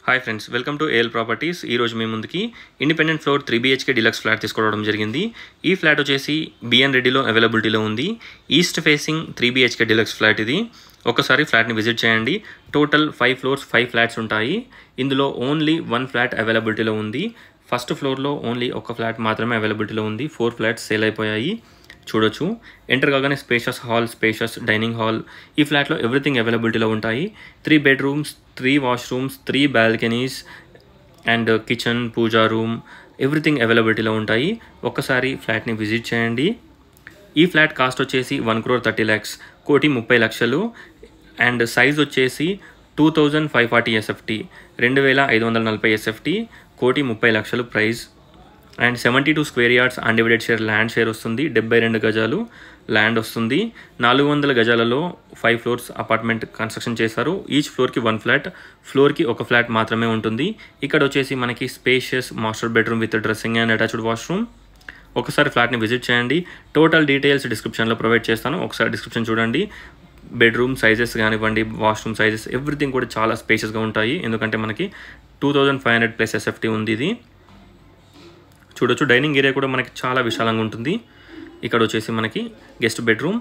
Hi friends, welcome to AL properties. ఈరోజు మీ ముందుకి independent floor 3 BHK deluxe flat తీసుకోవడం జరిగింది. ఈ ఫ్లాట్ వచ్చేసి బిఎన్ రెడ్డిలో అవైలబిలిటీలో ఉంది. East facing 3 BHK deluxe flat ఇది. ఒకసారి ఫ్లాట్ని విజిట్ చేయండి. టోటల్ 5 ఫ్లోర్స్ 5 ఫ్లాట్స్ ఉంటాయి. ఇందులో ఓన్లీ 1 ఫ్లాట్ అవైలబిలిటీలో ఉంది. ఫస్ట్ ఫ్లోర్లో ఓన్లీ ఒక ఫ్లాట్ మాత్రమే అవైలబిలిటీలో ఉంది. 4 ఫ్లాట్స్ సేల్ అయిపోయాయి. చూడొచ్చు. ఎంటర్ కాగానే spacious hall, spacious dining hall. ఈ ఫ్లాట్లో ఎవ్రీథింగ్ అవైలబిలిటీలో ఉంటాయి. 3 bedrooms, 3 washrooms, 3 balconies and kitchen, puja room, everything అవైలబిలిటీలో ఉంటాయి. ఒక్కసారి ఫ్లాట్ని విజిట్ చేయండి. ఈ ఫ్లాట్ కాస్ట్ వచ్చేసి 1,30,00,000, 1,30,00,000 అండ్ సైజ్ వచ్చేసి 2,540 SFT, 2,540 SFT, 1,30,00,000 price. And 72 square yards undivided share land share వస్తుంది. 72 గజాలు ల్యాండ్ వస్తుంది. 400 గజాలలో 5 ఫ్లోర్స్ అపార్ట్మెంట్ కన్స్ట్రక్షన్ చేశారు. ఈచ్ ఫ్లోర్కి 1 ఫ్లాట్, ఫ్లోర్కి ఒక ఫ్లాట్ మాత్రమే ఉంటుంది. ఇక్కడ వచ్చేసి మనకి spacious master bedroom with dressing and attached washroom. ఒకసారి ఫ్లాట్ని విజిట్ చేయండి. టోటల్ డీటెయిల్స్ డిస్క్రిప్షన్లో ప్రొవైడ్ చేస్తాను. ఒకసారి డిస్క్రిప్షన్ చూడండి. బెడ్రూమ్ సైజెస్ కానివ్వండి, వాష్రూమ్ సైజెస్, ఎవ్రీథింగ్ కూడా చాలా స్పేషియస్గా ఉంటాయి. ఎందుకంటే మనకి 2,500+ SFT ఉంది ఇది. చూడొచ్చు. డైనింగ్ ఏరియా కూడా మనకి చాలా విశాలంగా ఉంటుంది. ఇక్కడ వచ్చేసి మనకి guest bedroom.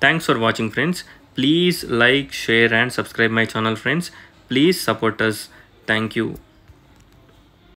Thanks for watching friends. Please like, share and subscribe my channel friends. Please support us. Thank you.